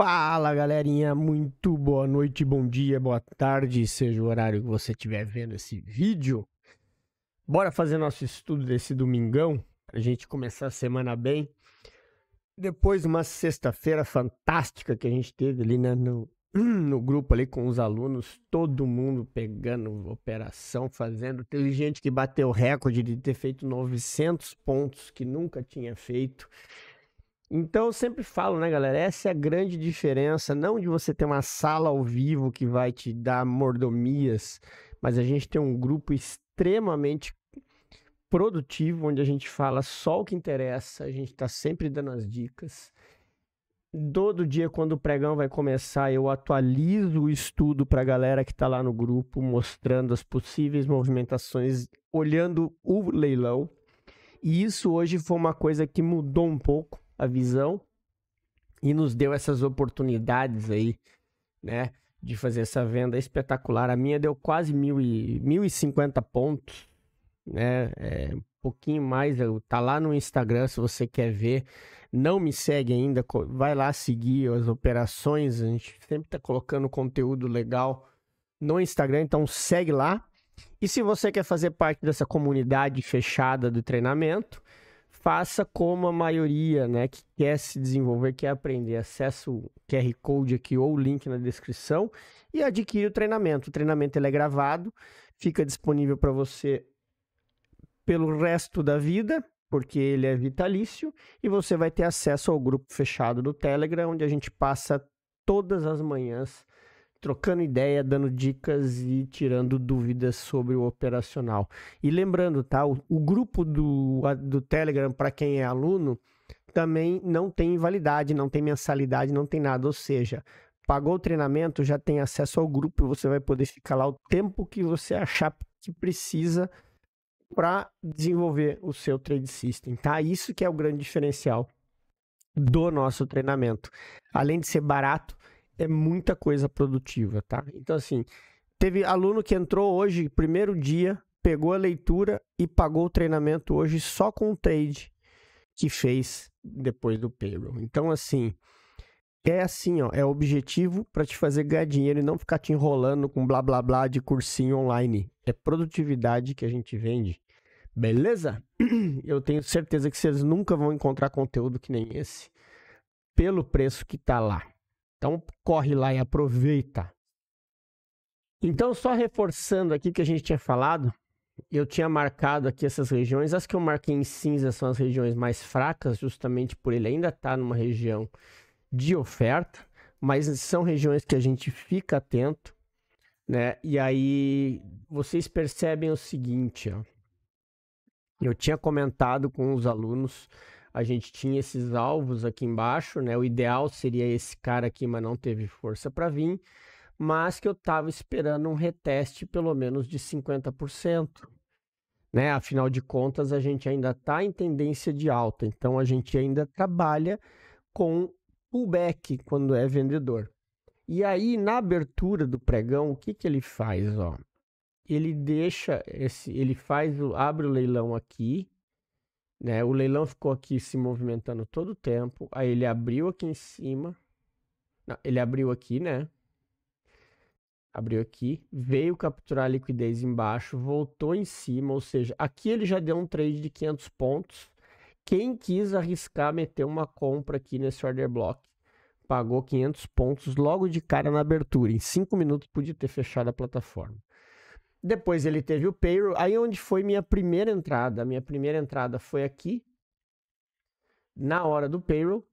Fala, galerinha, muito boa noite, bom dia, boa tarde, seja o horário que você estiver vendo esse vídeo. Bora fazer nosso estudo desse domingão, pra gente começar a semana bem. Depois de uma sexta-feira fantástica que a gente teve ali, né, no grupo ali com os alunos, todo mundo pegando operação, fazendo. Teve gente que bateu o recorde de ter feito 900 pontos que nunca tinha feito. Então eu sempre falo, né, galera, essa é a grande diferença, não de você ter uma sala ao vivo que vai te dar mordomias, mas a gente tem um grupo extremamente produtivo, onde a gente fala só o que interessa, a gente tá sempre dando as dicas. Todo dia, quando o pregão vai começar, eu atualizo o estudo para a galera que tá lá no grupo, mostrando as possíveis movimentações, olhando o leilão. E isso hoje foi uma coisa que mudou um pouco a visão e nos deu essas oportunidades aí, né, de fazer essa venda espetacular. A minha deu quase 1.050 pontos, né, um pouquinho mais. Tá lá no Instagram se você quer ver. Não me segue ainda, vai lá seguir as operações, a gente sempre tá colocando conteúdo legal no Instagram, então segue lá. E se você quer fazer parte dessa comunidade fechada do treinamento, faça como a maioria, né, que quer se desenvolver, quer aprender. Acesse o QR Code aqui ou o link na descrição e adquire o treinamento. O treinamento ele é gravado, fica disponível para você pelo resto da vida, porque ele é vitalício, e você vai ter acesso ao grupo fechado do Telegram, onde a gente passa todas as manhãs trocando ideia, dando dicas e tirando dúvidas sobre o operacional. E lembrando, tá? O grupo do Telegram, para quem é aluno, também não tem validade, não tem mensalidade, não tem nada. Ou seja, pagou o treinamento, já tem acesso ao grupo, você vai poder ficar lá o tempo que você achar que precisa para desenvolver o seu trade system, tá? Isso que é o grande diferencial do nosso treinamento. Além de ser barato, é muita coisa produtiva, tá? Então, assim, teve aluno que entrou hoje, primeiro dia, pegou a leitura e pagou o treinamento hoje só com o trade que fez depois do payroll. Então, assim, ó, é objetivo para te fazer ganhar dinheiro e não ficar te enrolando com blá blá blá de cursinho online. É produtividade que a gente vende, beleza? Eu tenho certeza que vocês nunca vão encontrar conteúdo que nem esse pelo preço que tá lá. Então, corre lá e aproveita. Então, só reforçando aqui que a gente tinha falado, eu tinha marcado aqui essas regiões. As que eu marquei em cinza são as regiões mais fracas, justamente por ele ainda estar numa região de oferta, mas são regiões que a gente fica atento, né? E aí, vocês percebem o seguinte, ó. Eu tinha comentado com os alunos, a gente tinha esses alvos aqui embaixo, né? O ideal seria esse cara aqui, mas não teve força para vir, mas que eu estava esperando um reteste pelo menos de 50%, né? Afinal de contas, a gente ainda está em tendência de alta, então a gente ainda trabalha com pullback quando é vendedor. E aí, na abertura do pregão, o que que ele faz, ó? Ele deixa abre o leilão aqui, né? O leilão ficou aqui se movimentando todo o tempo. Aí ele abriu aqui em cima. Não, ele abriu aqui, né? Abriu aqui, veio capturar a liquidez embaixo, voltou em cima, ou seja, aqui ele já deu um trade de 500 pontos. Quem quis arriscar meter uma compra aqui nesse order block, pagou 500 pontos logo de cara na abertura. Em 5 minutos podia ter fechado a plataforma. Depois ele teve o payroll, aí onde foi minha primeira entrada. A minha primeira entrada foi aqui, na hora do payroll,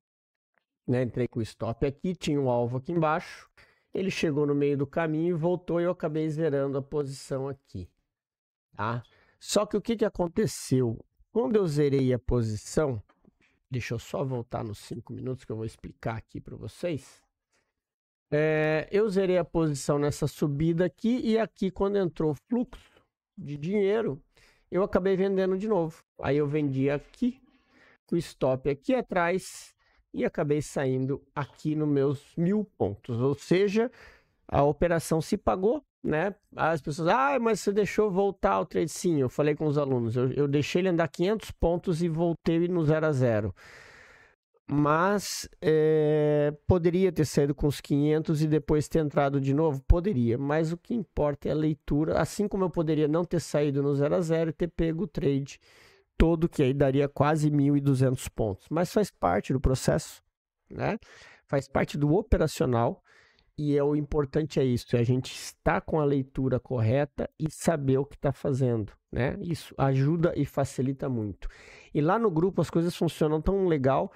né? Entrei com o stop aqui, tinha um alvo aqui embaixo. Ele chegou no meio do caminho e voltou e eu acabei zerando a posição aqui, tá? Só que o que que aconteceu? Quando eu zerei a posição, deixa eu só voltar nos 5 minutos que eu vou explicar aqui para vocês. Eu zerei a posição nessa subida aqui e aqui quando entrou fluxo de dinheiro, eu acabei vendendo de novo. Aí eu vendi aqui, com o stop aqui atrás e acabei saindo aqui nos meus 1.000 pontos. Ou seja, a operação se pagou, né? As pessoas, mas você deixou voltar ao trade. Sim, eu falei com os alunos, eu deixei ele andar 500 pontos e voltei no 0 a 0. Mas poderia ter saído com os 500 e depois ter entrado de novo? Poderia, mas o que importa é a leitura. Assim como eu poderia não ter saído no 0 a 0 e ter pego o trade todo, que aí daria quase 1.200 pontos. Mas faz parte do processo, né? Faz parte do operacional. E o importante é isso, é a gente estar com a leitura correta e saber o que está fazendo, né? Isso ajuda e facilita muito. E lá no grupo as coisas funcionam tão legal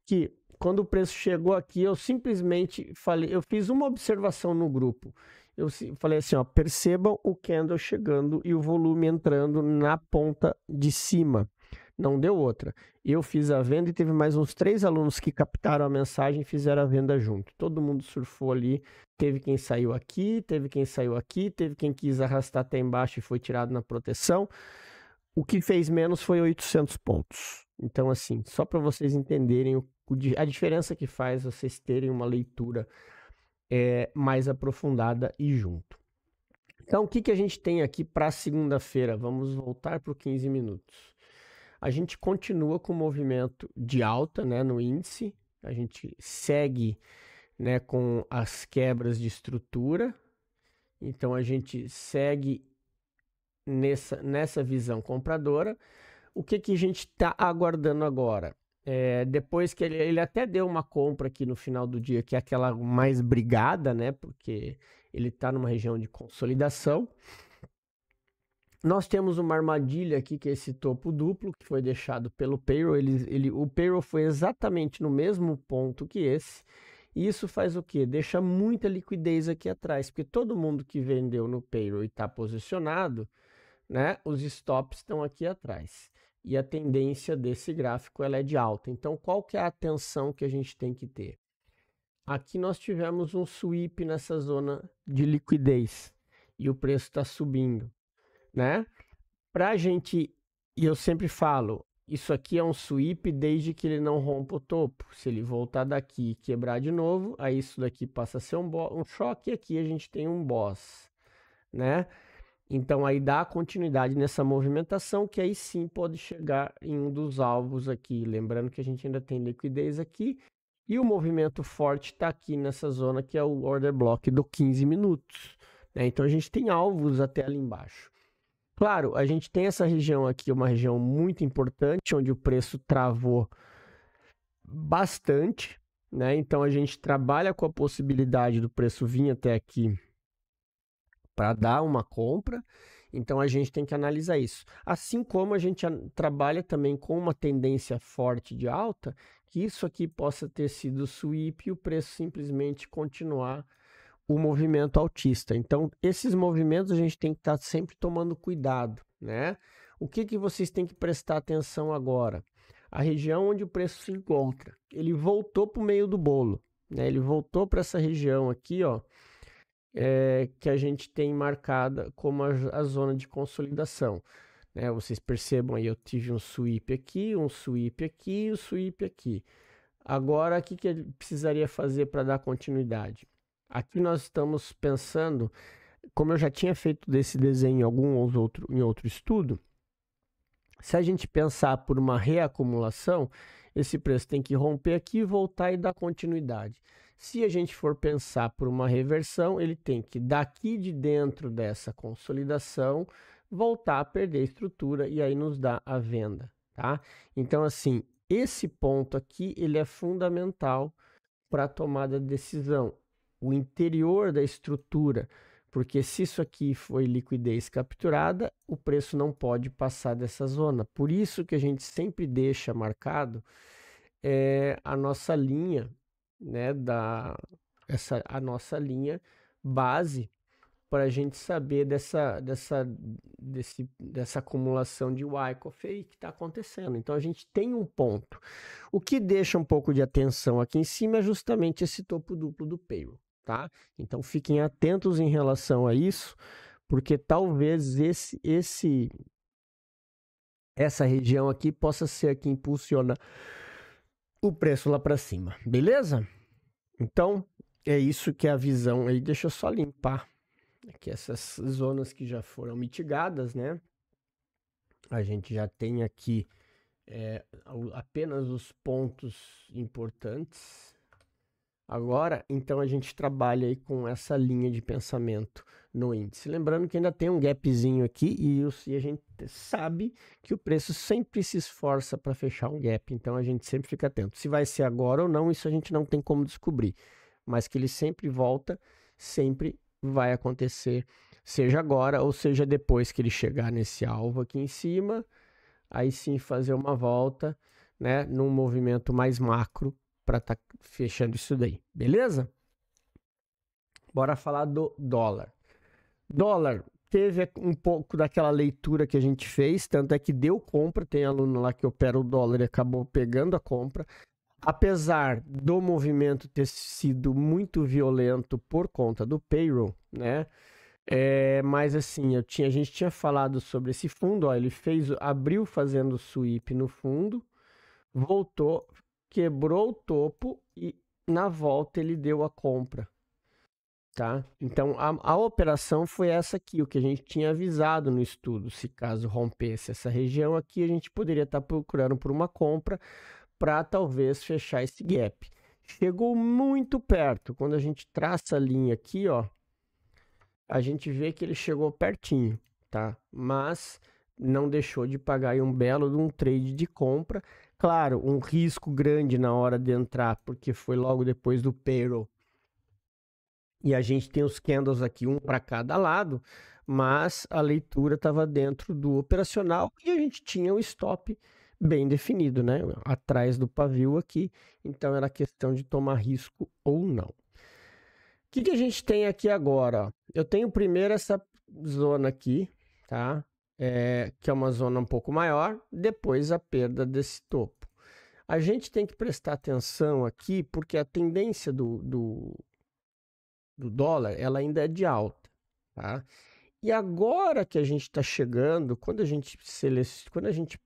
que quando o preço chegou aqui, eu simplesmente falei, eu fiz uma observação no grupo. Eu falei assim, ó, percebam o candle chegando e o volume entrando na ponta de cima. Não deu outra. Eu fiz a venda e teve mais uns 3 alunos que captaram a mensagem e fizeram a venda junto. Todo mundo surfou ali. Teve quem saiu aqui, teve quem saiu aqui, teve quem quis arrastar até embaixo e foi tirado na proteção. O que fez menos foi 800 pontos. Então, assim, só para vocês entenderem a diferença que faz vocês terem uma leitura mais aprofundada e junto. Então, o que a gente tem aqui para segunda-feira? Vamos voltar para o 15 minutos. A gente continua com o movimento de alta, né, no índice. A gente segue, né, com as quebras de estrutura. Então, a gente segue nessa visão compradora. O que a gente está aguardando agora? Depois que ele até deu uma compra aqui no final do dia, que é aquela mais brigada, né, porque ele está numa região de consolidação. Nós temos uma armadilha aqui, que é esse topo duplo, que foi deixado pelo payroll. O payroll foi exatamente no mesmo ponto que esse. E isso faz o quê? Deixa muita liquidez aqui atrás, porque todo mundo que vendeu no payroll e está posicionado, né, os stops estão aqui atrás. E a tendência desse gráfico ela é de alta. Então, qual que é a atenção que a gente tem que ter? Aqui nós tivemos um sweep nessa zona de liquidez e o preço está subindo, né? Pra gente, e eu sempre falo, isso aqui é um sweep desde que ele não rompa o topo. Se ele voltar daqui e quebrar de novo, aí isso daqui passa a ser um choque e aqui a gente tem um boss, né? Então aí dá continuidade nessa movimentação, que aí sim pode chegar em um dos alvos aqui. Lembrando que a gente ainda tem liquidez aqui. E o movimento forte está aqui nessa zona, que é o order block do 15 minutos, né? Então a gente tem alvos até ali embaixo. Claro, a gente tem essa região aqui, uma região muito importante, onde o preço travou bastante, né? Então a gente trabalha com a possibilidade do preço vir até aqui para dar uma compra. Então a gente tem que analisar isso. Assim como a gente trabalha também com uma tendência forte de alta, que isso aqui possa ter sido sweep e o preço simplesmente continuar o movimento altista. Então, esses movimentos a gente tem que estar sempre tomando cuidado, né? O que vocês têm que prestar atenção agora? A região onde o preço se encontra. Ele voltou para o meio do bolo, né? Ele voltou para essa região aqui, ó, que a gente tem marcada como a zona de consolidação, né? Vocês percebam aí, eu tive um sweep aqui, um sweep aqui e um sweep aqui. Agora, o que ele precisaria fazer para dar continuidade? Aqui nós estamos pensando, como eu já tinha feito desse desenho em outro estudo, se a gente pensar por uma reacumulação, esse preço tem que romper aqui, voltar e dar continuidade. Se a gente for pensar por uma reversão, ele tem que, daqui de dentro dessa consolidação, voltar a perder a estrutura e aí nos dá a venda, tá? Então, assim, esse ponto aqui, ele é fundamental para a tomada de decisão. O interior da estrutura, porque se isso aqui foi liquidez capturada, o preço não pode passar dessa zona. Por isso que a gente sempre deixa marcado a nossa linha, né, a nossa linha base, para a gente saber dessa acumulação de Wyckoff aí que está acontecendo. Então a gente tem um ponto. O que deixa um pouco de atenção aqui em cima é justamente esse topo duplo do payroll, tá? Então fiquem atentos em relação a isso, porque talvez essa região aqui possa ser a que impulsiona o preço lá para cima, beleza? Então é isso que é a visão aí. Deixa eu só limpar aqui essas zonas que já foram mitigadas, né? A gente já tem aqui apenas os pontos importantes. Agora, então a gente trabalha aí com essa linha de pensamento no índice. Lembrando que ainda tem um gapzinho aqui e a gente sabe que o preço sempre se esforça para fechar um gap, então a gente sempre fica atento. Se vai ser agora ou não, isso a gente não tem como descobrir, mas que ele sempre volta, sempre vai acontecer, seja agora ou seja depois que ele chegar nesse alvo aqui em cima, aí sim fazer uma volta, né, num movimento mais macro para estar fechando isso daí, beleza? Bora falar do dólar. Dólar teve um pouco daquela leitura que a gente fez, tanto é que deu compra, tem aluno lá que opera o dólar e acabou pegando a compra. Apesar do movimento ter sido muito violento por conta do payroll, né? Mas assim, a gente tinha falado sobre esse fundo, ó, ele abriu fazendo sweep no fundo, voltou, quebrou o topo e na volta ele deu a compra, tá? Então a operação foi essa aqui, o que a gente tinha avisado no estudo. Se caso rompesse essa região aqui, a gente poderia estar procurando por uma compra para talvez fechar esse gap. Chegou muito perto. Quando a gente traça a linha aqui, ó, a gente vê que ele chegou pertinho, tá? Mas não deixou de pagar aí um belo de um trade de compra. Claro, um risco grande na hora de entrar, porque foi logo depois do payroll. E a gente tem os candles aqui, um para cada lado, mas a leitura estava dentro do operacional e a gente tinha o stop bem definido, né? Atrás do pavio aqui, então era questão de tomar risco ou não. O que a gente tem aqui agora? Eu tenho primeiro essa zona aqui, tá? Que é uma zona um pouco maior, depois a perda desse topo. A gente tem que prestar atenção aqui, porque a tendência do dólar, ela ainda é de alta, tá? E agora que a gente está chegando, quando a gente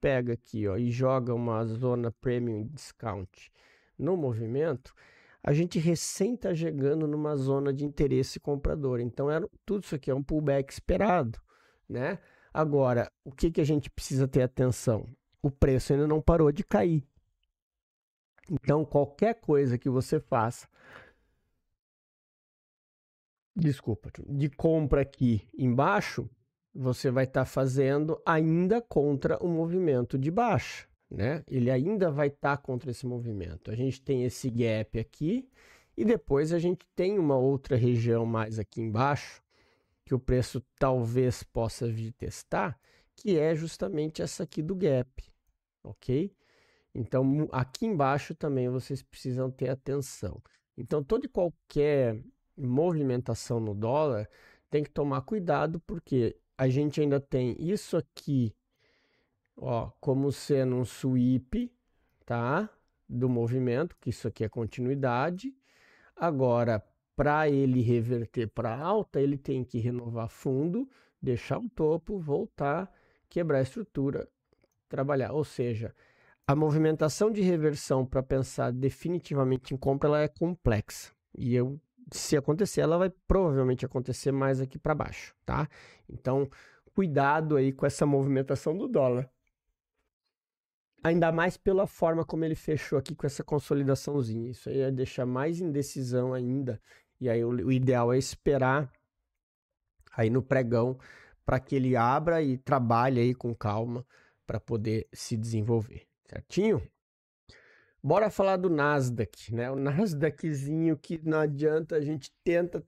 pega aqui, ó, e joga uma zona premium discount no movimento, a gente recém está chegando numa zona de interesse comprador. Então, tudo isso aqui é um pullback esperado, né? Agora, o que a gente precisa ter atenção? O preço ainda não parou de cair. Então, qualquer coisa que você faça, de compra aqui embaixo, você vai estar fazendo ainda contra o movimento de baixa, né? Ele ainda vai estar contra esse movimento. A gente tem esse gap aqui e depois a gente tem uma outra região mais aqui embaixo que o preço talvez possa vir testar, que é justamente essa aqui do gap, ok? Então, aqui embaixo também vocês precisam ter atenção. Então, toda e qualquer movimentação no dólar tem que tomar cuidado, porque a gente ainda tem isso aqui, ó, como sendo um sweep, tá? Do movimento, que isso aqui é continuidade. Agora, para ele reverter para alta, ele tem que renovar fundo, deixar um topo, voltar, quebrar a estrutura, trabalhar. Ou seja, a movimentação de reversão para pensar definitivamente em compra, ela é complexa. E se acontecer, ela vai provavelmente acontecer mais aqui para baixo, tá? Então, cuidado aí com essa movimentação do dólar. Ainda mais pela forma como ele fechou aqui com essa consolidaçãozinha. Isso aí vai deixar mais indecisão ainda. E aí o ideal é esperar aí no pregão para que ele abra e trabalhe aí com calma para poder se desenvolver. Certinho? Bora falar do Nasdaq, né? O Nasdaqzinho que não adianta, a gente tenta,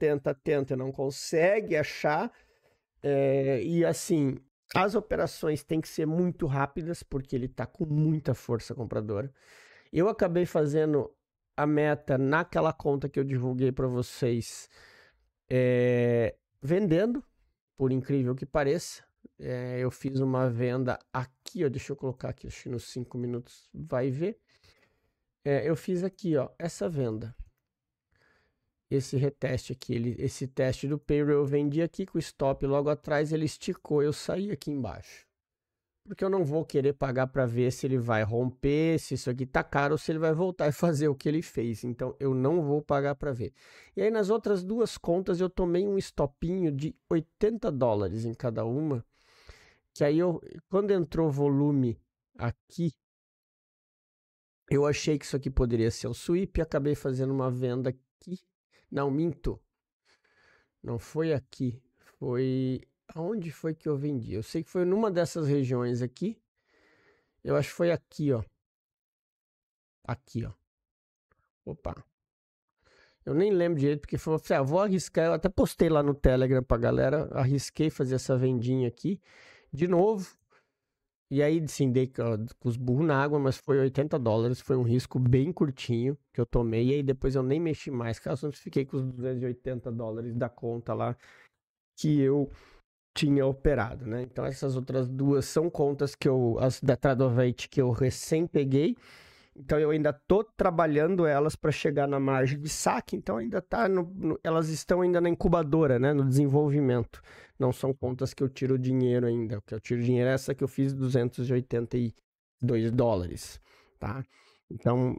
não consegue achar. E assim, as operações têm que ser muito rápidas, porque ele está com muita força compradora. Eu acabei fazendo a meta naquela conta que eu divulguei para vocês, vendendo, por incrível que pareça. Eu fiz uma venda aqui, ó, deixa eu colocar aqui, acho que nos 5 minutos vai ver. Eu fiz aqui, ó, essa venda. Esse reteste aqui, esse teste do payroll eu vendi aqui com o stop logo atrás, ele esticou, eu saí aqui embaixo. Porque eu não vou querer pagar para ver se ele vai romper, se isso aqui tá caro ou se ele vai voltar e fazer o que ele fez. Então eu não vou pagar para ver. E aí nas outras duas contas eu tomei um stopinho de $80 em cada uma. Que aí quando entrou volume aqui Eu achei que isso aqui poderia ser o sweep e acabei fazendo uma venda aqui. Não, minto. Não foi aqui. Foi... Aonde foi que eu vendi? Eu sei que foi numa dessas regiões aqui. Eu acho que foi aqui, ó. Aqui, ó. Opa. Eu nem lembro direito, porque foi, vou arriscar. Eu até postei lá no Telegram pra galera. Arrisquei fazer essa vendinha aqui. De novo. E aí, sim, dei com os burros na água, mas foi $80. Foi um risco bem curtinho que eu tomei. E aí depois eu nem mexi mais. Caso eu fiquei com os $280 da conta lá que eu tinha operado, né? Então essas outras duas são contas que as da Tradovate que eu recém peguei. Então eu ainda tô trabalhando elas para chegar na margem de saque. Então ainda tá elas estão ainda na incubadora, né? No desenvolvimento. Não são contas que eu tiro dinheiro ainda. O que eu tiro dinheiro é essa que eu fiz $282, tá? Então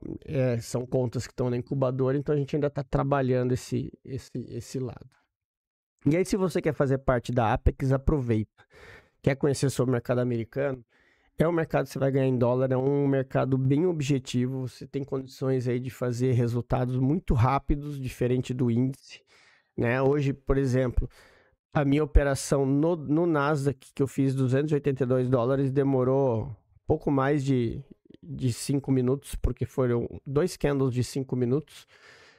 são contas que estão na incubadora. Então a gente ainda está trabalhando esse lado. E aí, se você quer fazer parte da Apex, aproveita. Quer conhecer sobre o mercado americano? É um mercado que você vai ganhar em dólar, é um mercado bem objetivo. Você tem condições aí de fazer resultados muito rápidos, diferente do índice, né? Hoje, por exemplo, a minha operação no Nasdaq, que eu fiz $282, demorou pouco mais de 5 minutos, porque foram 2 candles de 5 minutos,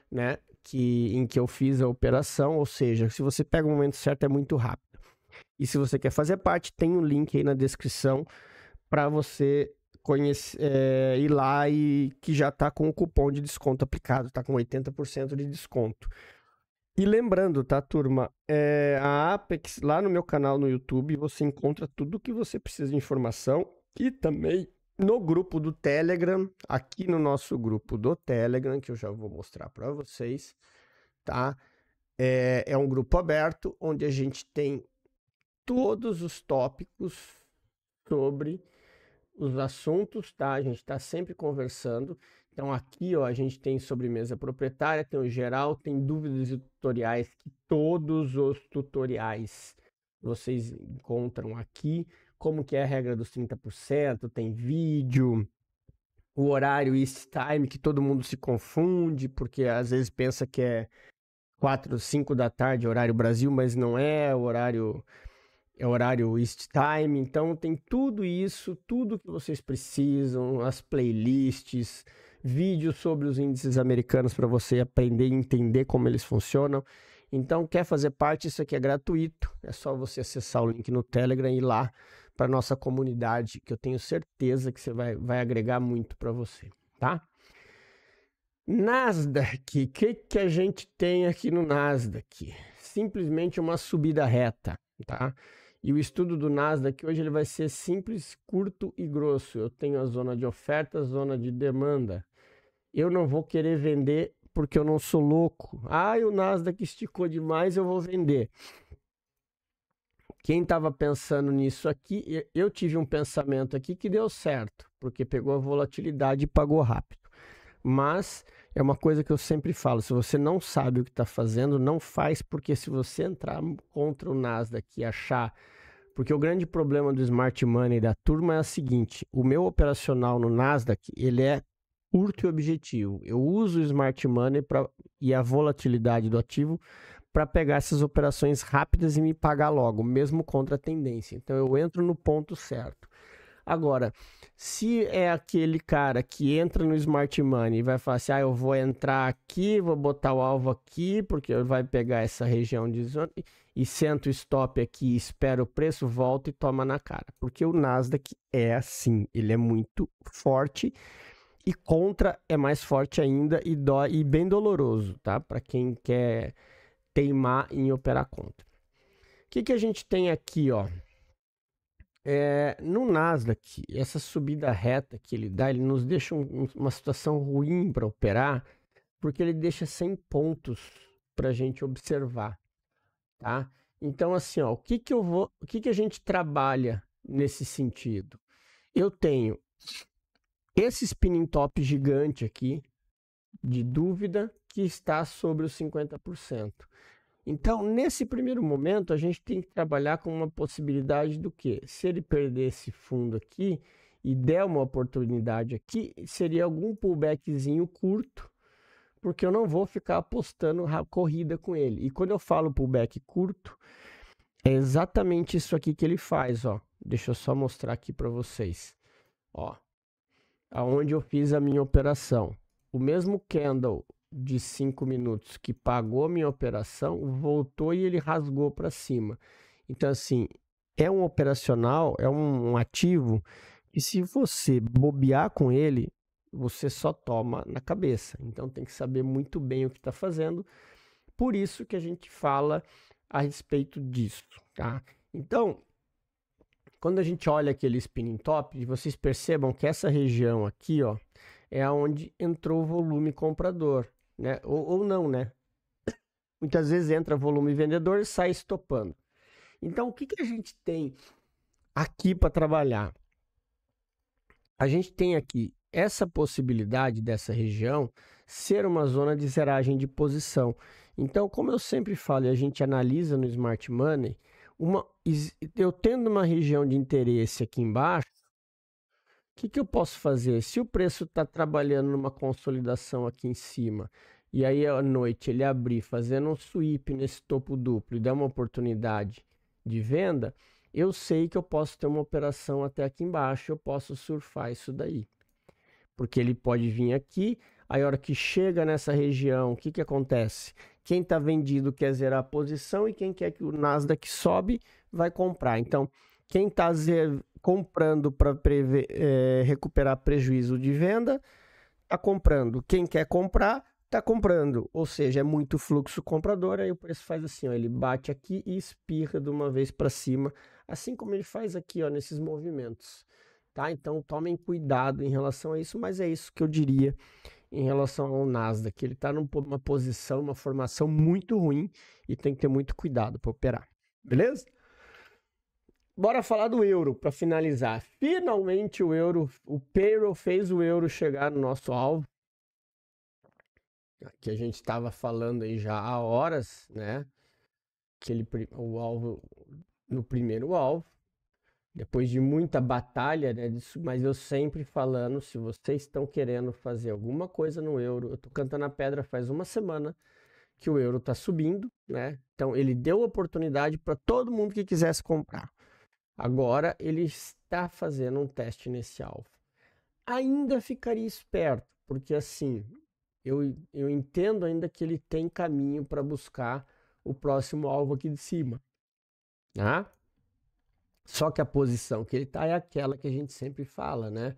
né? Em que eu fiz a operação, ou seja, se você pega o momento certo é muito rápido. E se você quer fazer parte, tem um link aí na descrição para você conhecer, ir lá e que já está com o cupom de desconto aplicado, está com 80% de desconto. E lembrando, tá, turma, a Apex, lá no meu canal no YouTube, você encontra tudo o que você precisa de informação e também no grupo do Telegram, aqui no nosso grupo do Telegram, que eu já vou mostrar para vocês, tá? É um grupo aberto, onde a gente tem todos os tópicos sobre os assuntos, tá? A gente está sempre conversando. Então aqui, ó, a gente tem sobremesa proprietária, tem o geral, tem dúvidas e tutoriais, que todos os tutoriais vocês encontram aqui. Como que é a regra dos 30%, tem vídeo, o horário East Time, que todo mundo se confunde, porque às vezes pensa que é 4, 5 da tarde, horário Brasil, mas não é, horário East Time. Então tem tudo isso, tudo que vocês precisam, as playlists, vídeos sobre os índices americanos para você aprender e entender como eles funcionam. Então, quer fazer parte? Isso aqui é gratuito, é só você acessar o link no Telegram e ir lá para nossa comunidade, que eu tenho certeza que você vai agregar muito para você, tá? Nasdaq, o que a gente tem aqui no Nasdaq? Simplesmente uma subida reta, tá? E o estudo do Nasdaq hoje ele vai ser simples, curto e grosso. Eu tenho a zona de oferta, a zona de demanda. Eu não vou querer vender porque eu não sou louco. O Nasdaq esticou demais, eu vou vender. Quem estava pensando nisso aqui, eu tive um pensamento aqui que deu certo, porque pegou a volatilidade e pagou rápido. Mas é uma coisa que eu sempre falo, se você não sabe o que está fazendo, não faz, porque se você entrar contra o Nasdaq e achar... Porque o grande problema do Smart Money da turma é o seguinte, o meu operacional no Nasdaq, ele é curto e objetivo. Eu uso o Smart Money e a volatilidade do ativo para pegar essas operações rápidas e me pagar logo, mesmo contra a tendência. Então eu entro no ponto certo. Agora, se é aquele cara que entra no Smart Money e vai falar assim, eu vou entrar aqui, vou botar o alvo aqui, porque vai pegar essa região de zona, e senta o stop aqui, espera o preço, volta e toma na cara. Porque o Nasdaq é assim, ele é muito forte e contra é mais forte ainda e bem doloroso, tá? Para quem quer teimar em operar contra. O que a gente tem aqui, ó? No Nasdaq, essa subida reta que ele dá, ele nos deixa uma situação ruim para operar, porque ele deixa 100 pontos para a gente observar, tá? Então, assim, ó, o que a gente trabalha nesse sentido? Eu tenho esse spinning top gigante aqui, de dúvida, que está sobre os 50%. Então, nesse primeiro momento, a gente tem que trabalhar com uma possibilidade do quê? Se ele perder esse fundo aqui e der uma oportunidade aqui, seria algum pullbackzinho curto, porque eu não vou ficar apostando corrida com ele. E quando eu falo pullback curto, é exatamente isso aqui que ele faz, ó. Deixa eu só mostrar aqui para vocês. Ó, aonde eu fiz a minha operação. O mesmo candle de 5 minutos que pagou a minha operação, voltou e ele rasgou para cima. Então, assim, é um operacional, é um ativo, e se você bobear com ele, você só toma na cabeça. Então, tem que saber muito bem o que está fazendo. Por isso que a gente fala a respeito disso, tá? Então, quando a gente olha aquele spinning top, vocês percebam que essa região aqui, ó, é onde entrou o volume comprador, né? Ou não, né? Muitas vezes entra volume vendedor e sai estopando. Então, o que a gente tem aqui para trabalhar? A gente tem aqui essa possibilidade dessa região ser uma zona de zeragem de posição. Então, como eu sempre falo e a gente analisa no Smart Money, eu tendo uma região de interesse aqui embaixo, o que eu posso fazer? Se o preço está trabalhando numa consolidação aqui em cima, e aí à noite ele abrir fazendo um sweep nesse topo duplo e der uma oportunidade de venda, eu sei que eu posso ter uma operação até aqui embaixo, eu posso surfar isso daí. Porque ele pode vir aqui, aí a hora que chega nessa região, o que acontece? Quem está vendido quer zerar a posição e quem quer que o Nasdaq sobe vai comprar. Então, quem está comprando para recuperar prejuízo de venda, está comprando. Quem quer comprar, está comprando. Ou seja, é muito fluxo comprador, aí o preço faz assim, ó, ele bate aqui e espirra de uma vez para cima, assim como ele faz aqui, ó, nesses movimentos. Tá? Então, tomem cuidado em relação a isso, mas é isso que eu diria em relação ao Nasdaq. Ele está numa posição, uma formação muito ruim e tem que ter muito cuidado para operar. Beleza? Bora falar do euro para finalizar. Finalmente o euro, o payroll fez o euro chegar no nosso alvo. Que a gente estava falando aí já há horas, né? O alvo, no primeiro alvo. Depois de muita batalha, né, disso, mas eu sempre falando, se vocês estão querendo fazer alguma coisa no euro, eu estou cantando a pedra faz uma semana que o euro está subindo, né? Então ele deu oportunidade para todo mundo que quisesse comprar. Agora ele está fazendo um teste nesse alvo. Ainda ficaria esperto, porque assim, eu entendo ainda que ele tem caminho para buscar o próximo alvo aqui de cima, né? Só que a posição que ele está é aquela que a gente sempre fala, né?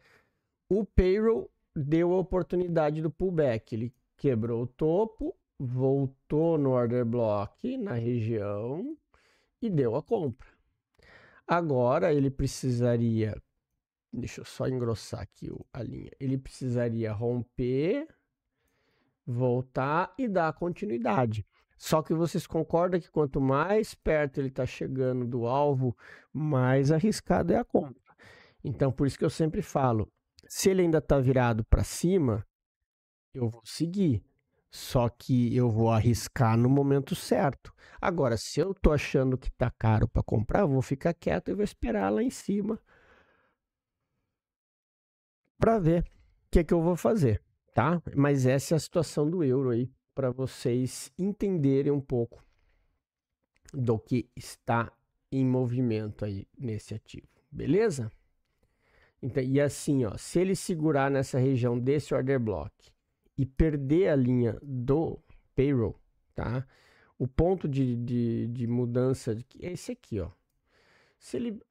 O payroll deu a oportunidade do pullback. Ele quebrou o topo, voltou no order block na região e deu a compra. Agora ele precisaria, deixa eu só engrossar aqui a linha. Ele precisaria romper, voltar e dar continuidade. Só que vocês concordam que quanto mais perto ele está chegando do alvo, mais arriscado é a compra. Então, por isso que eu sempre falo, se ele ainda está virado para cima, eu vou seguir. Só que eu vou arriscar no momento certo. Agora, se eu estou achando que está caro para comprar, eu vou ficar quieto e vou esperar lá em cima para ver o que eu vou fazer, tá? Mas essa é a situação do euro aí, para vocês entenderem um pouco do que está em movimento aí nesse ativo, beleza? Então, e assim, ó, se ele segurar nessa região desse order block e perder a linha do payroll, tá? O ponto de mudança é esse aqui, ó. Se ele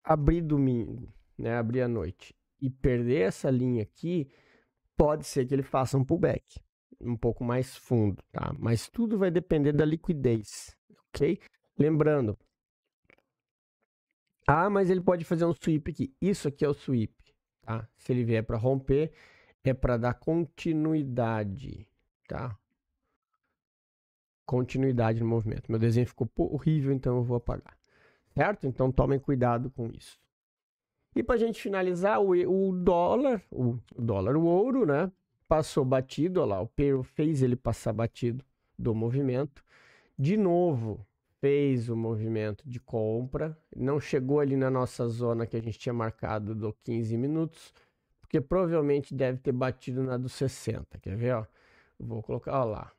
abrir domingo, né, abrir à noite e perder essa linha aqui, pode ser que ele faça um pullback um pouco mais fundo, tá? Mas tudo vai depender da liquidez, ok? Lembrando, mas ele pode fazer um sweep aqui. Isso aqui é o sweep, tá? Se ele vier para romper, é para dar continuidade, tá? Continuidade no movimento. Meu desenho ficou horrível, então eu vou apagar, certo? Então tomem cuidado com isso. E para a gente finalizar, o dólar, o ouro, né? Passou batido, olha lá, o payroll fez ele passar batido do movimento. De novo, fez o movimento de compra, não chegou ali na nossa zona que a gente tinha marcado do 15 minutos, porque provavelmente deve ter batido na dos 60, quer ver, ó? Vou colocar, ó lá,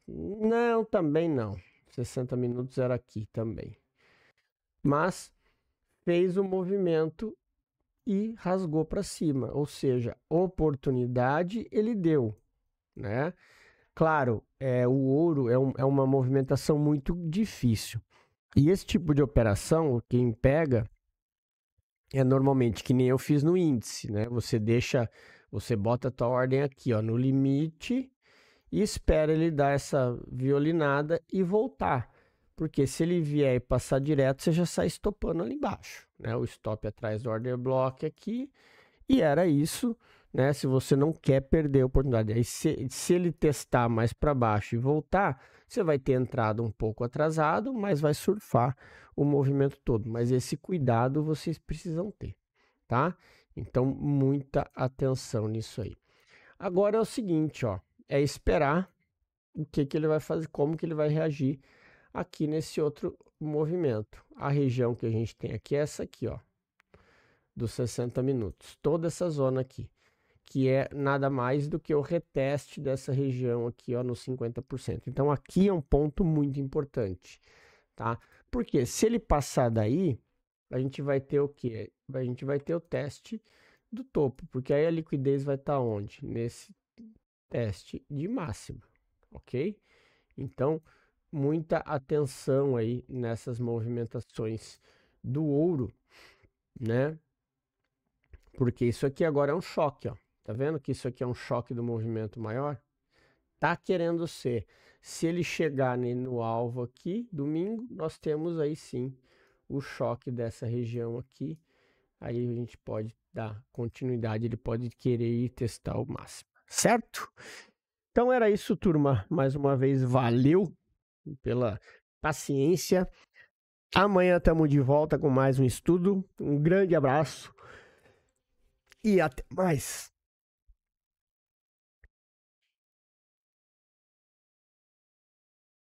não, também não, 60 minutos era aqui também, mas fez o movimento e rasgou para cima, ou seja, oportunidade ele deu, né? Claro, o ouro é uma movimentação muito difícil. E esse tipo de operação, quem pega, é normalmente que nem eu fiz no índice, né? Você bota a tua ordem aqui, ó, no limite e espera ele dar essa violinada e voltar. Porque se ele vier e passar direto, você já sai estopando ali embaixo, né? O stop atrás do order block aqui. E era isso, né? Se você não quer perder a oportunidade. Aí se ele testar mais para baixo e voltar, você vai ter entrado um pouco atrasado, mas vai surfar o movimento todo. Mas esse cuidado vocês precisam ter, tá? Então, muita atenção nisso aí. Agora é o seguinte, ó, é esperar o que ele vai fazer, como que ele vai reagir aqui nesse outro movimento. A região que a gente tem aqui é essa aqui, ó, dos 60 minutos. Toda essa zona aqui, que é nada mais do que o reteste dessa região aqui, ó, no 50%. Então, aqui é um ponto muito importante, tá? Porque se ele passar daí, a gente vai ter o quê? A gente vai ter o teste do topo, porque aí a liquidez vai estar onde? Nesse teste de máxima, ok? Então, muita atenção aí nessas movimentações do ouro, né? Porque isso aqui agora é um choque, ó. Tá vendo que isso aqui é um choque do movimento maior? Tá querendo ser. Se ele chegar no alvo aqui, domingo, nós temos aí sim o choque dessa região aqui. Aí a gente pode dar continuidade, ele pode querer ir testar o máximo, certo? Então era isso, turma. Mais uma vez, valeu pela paciência. Amanhã estamos de volta com mais um estudo. Um grande abraço e até mais.